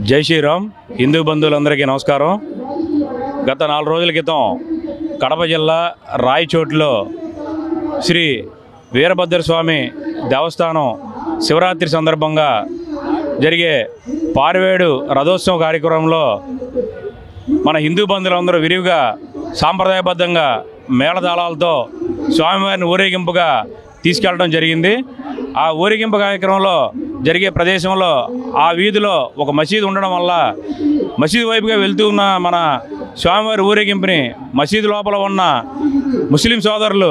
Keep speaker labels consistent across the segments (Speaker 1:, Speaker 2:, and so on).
Speaker 1: జై శ్రీరామ్. హిందూ బంధువులందరికీ నమస్కారం. గత 4 రోజుల క్రితం కడప జిల్లా రాయచోటిలో శ్రీ వీరభద్రస్వామి దేవస్థానం శివరాత్రి సందర్భంగా జరిగే పారివేడు రథోత్సవ కార్యక్రమంలో మన హిందూ బంధువులందరూ విరివిగా సాంప్రదాయబద్ధంగా మేళతాళాలతో స్వామివారిని ఊరేగింపుగా తీసుకెళ్లడం జరిగింది. ఆ ఊరేగింపు కార్యక్రమంలో జరిగే ప్రదేశంలో ఆ వీధిలో ఒక మసీదు ఉండడం వల్ల మసీదు వైపుగా వెళ్తూ ఉన్న మన స్వామివారి ఊరేగింపుని మసీదు లోపల ఉన్న ముస్లిం సోదరులు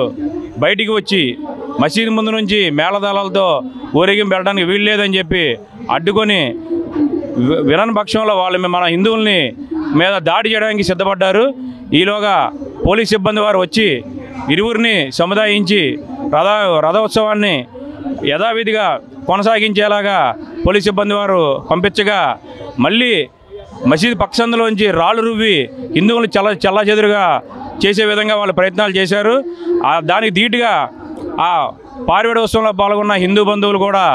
Speaker 1: బయటికి వచ్చి మసీదు ముందు నుంచి మేళతాళాలతో ఊరేగింపు వెళ్ళడానికి వీలు లేదని చెప్పి అడ్డుకొని వినని పక్షంలో వాళ్ళు మన హిందువుల్ని మీద దాడి చేయడానికి సిద్ధపడ్డారు. ఈలోగా పోలీస్ సిబ్బంది వారు వచ్చి ఇరువురిని సముదాయించి రథోత్సవాన్ని యథావిధిగా కొనసాగించేలాగా పోలీస్ సిబ్బంది వారు పంపించగా మళ్ళీ మసీదు పక్షంలోంచి రాళ్ళు రువ్వి హిందువులు చల్లాచెదురుగా చేసే విధంగా వాళ్ళు ప్రయత్నాలు చేశారు. దానికి ధీటుగా ఆ పారివేడు ఉత్సవంలో పాల్గొన్న హిందూ బంధువులు కూడా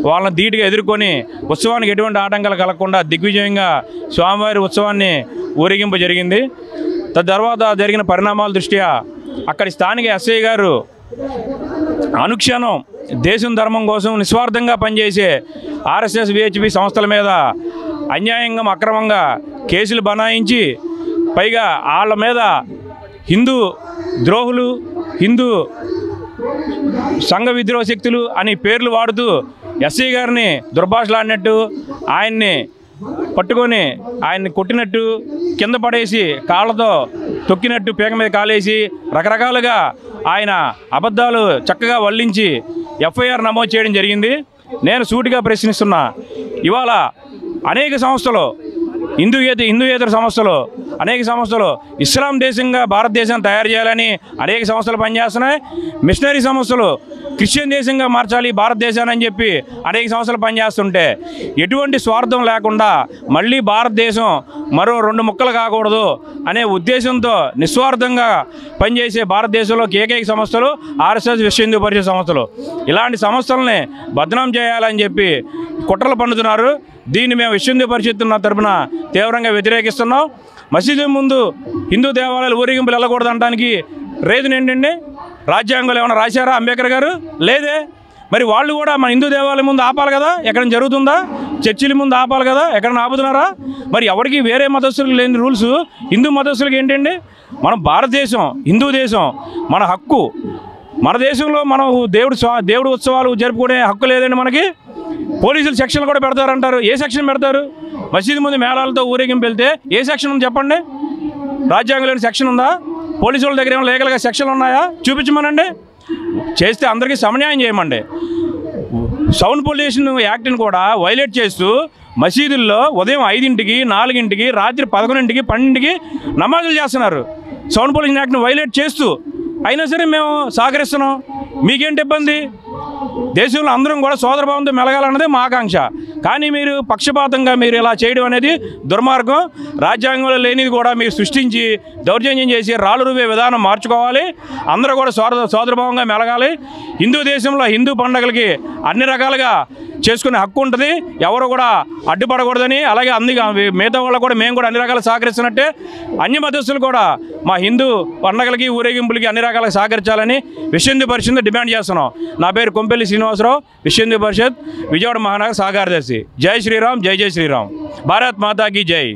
Speaker 1: వాళ్ళని ధీటుగా ఎదుర్కొని ఉత్సవానికి ఎటువంటి ఆటంకాలు కలగకుండా దిగ్విజయంగా స్వామివారి ఉత్సవాన్ని ఊరేగింపు జరిగింది. తర్వాత జరిగిన పరిణామాల దృష్ట్యా అక్కడి స్థానిక ఎస్ఐ గారు అనుక్షణం దేశం ధర్మం కోసం నిస్వార్థంగా పనిచేసే ఆర్ఎస్ఎస్ విహెచ్పి సంస్థల మీద అన్యాయంగా అక్రమంగా కేసులు బనాయించి పైగా వాళ్ళ మీద హిందూ ద్రోహులు హిందూ సంఘ విద్రోహ శక్తులు అని పేర్లు వాడుతూ ఎస్ఐ గారిని దుర్భాషలాడినట్టు ఆయన్ని పట్టుకొని ఆయన్ని కొట్టినట్టు కింద పడేసి కాళ్ళతో తొక్కినట్టు పేక మీద కాలేసి రకరకాలుగా ఆయన అబద్ధాలు చక్కగా వల్లించి ఎఫ్ఐఆర్ నమోదు చేయడం జరిగింది. నేను సూటిగా ప్రశ్నిస్తున్నా, ఇవాళ అనేక సంస్థలు హిందూయేతర సంస్థలు అనేక సంస్థలు ఇస్లాం దేశంగా భారతదేశాన్ని తయారు చేయాలని అనేక సంస్థలు పనిచేస్తున్నాయి. మిషనరీ సంస్థలు క్రిస్టియన్ దేశంగా మార్చాలి భారతదేశాన్ని అని చెప్పి అనేక సంస్థలు పనిచేస్తుంటే ఎటువంటి స్వార్థం లేకుండా మళ్ళీ భారతదేశం మరో 2 ముక్కలు కాకూడదు అనే ఉద్దేశంతో నిస్వార్థంగా పనిచేసే భారతదేశంలో ఏకైక సంస్థలు ఆర్ఎస్ఎస్ విశ్వ హిందూ పరిషత్ సంస్థలు. ఇలాంటి సంస్థలని బదనాం చేయాలని చెప్పి కుట్రలు పన్నుతున్నారు. దీన్ని మేము విశ్వ హిందూ పరిషత్ తరపున తీవ్రంగా వ్యతిరేకిస్తున్నాం. మసీదు ముందు హిందూ దేవాలయాలు ఊరేగింపులు వెళ్ళకూడదు అనడానికి రీజన్ ఏంటండి? రాజ్యాంగంలో ఏమైనా రాశారా అంబేద్కర్ గారు? లేదే. మరి వాళ్ళు కూడా మన హిందూ దేవాలయం ముందు ఆపాలి కదా, ఎక్కడైనా జరుగుతుందా? చర్చిల ముందు ఆపాలి కదా, ఎక్కడైనా ఆపుతున్నారా? మరి ఎవరికి వేరే మతస్థులకు లేని రూల్స్ హిందూ మతస్థులకు ఏంటండి? మనం భారతదేశం హిందూ దేశం, మన హక్కు. మన దేశంలో మనం దేవుడు ఉత్సవాలు జరుపుకునే హక్కు లేదండి మనకి. పోలీసులు సెక్షన్లు కూడా పెడతారంటారు. ఏ సెక్షన్ పెడతారు? మసీదు ముందు మేళాలతో ఊరేగింపు వెళ్తే ఏ సెక్షన్ ఉంది చెప్పండి? రాజ్యాంగంలోని సెక్షన్ ఉందా? పోలీసు వాళ్ళ దగ్గర ఏమైనా లీగల్గా సెక్షన్లు ఉన్నాయా? చూపించమనండి. చేస్తే అందరికీ సమన్యాయం చేయమండి. సౌండ్ పొల్యూషన్ యాక్ట్ని కూడా వైలేట్ చేస్తూ మసీదుల్లో ఉదయం 5ంటికి 4ంటికి రాత్రి 11ంటికి 12ంటికి నమాజులు చేస్తున్నారు. సౌండ్ పొల్యూషన్ యాక్ట్ని వైలేట్ చేస్తూ అయినా సరే మేము సహకరిస్తున్నాం. మీకేంటి ఇబ్బంది? దేశంలో అందరం కూడా సోదరభావంతో మెలగాలన్నదే మా ఆకాంక్ష. కానీ మీరు పక్షపాతంగా మీరు ఇలా చేయడం అనేది దుర్మార్గం. రాజ్యాంగంలో లేనిది కూడా మీరు సృష్టించి దౌర్జన్యం చేసి రాళ్ళు రువ్వే విధానం మార్చుకోవాలి. అందరూ కూడా సోదరభావంగా మెలగాలి. హిందూ దేశంలో హిందూ పండుగలకి అన్ని రకాలుగా చేసుకునే హక్కు ఉంటుంది. ఎవరు కూడా అడ్డుపడకూడదని, అలాగే మిగతా వాళ్ళు కూడా మేము కూడా అన్ని రకాలు సహకరిస్తున్నట్టే అన్య మతస్థులు కూడా మా హిందూ పండుగలకి ఊరేగింపులకి అన్ని రకాలుగా సహకరించాలని విశ్వ హిందూ పరిషత్ డిమాండ్ చేస్తున్నాం. నా పేరు కొంపెల్లి శ్రీనివాసరావు, విశ్వ హిందూ పరిషత్ విజయవాడ మహానగర సహకార్యదర్శి. జై శ్రీరామ్, జై జై శ్రీరామ్. భారత్ మాతాకి జై.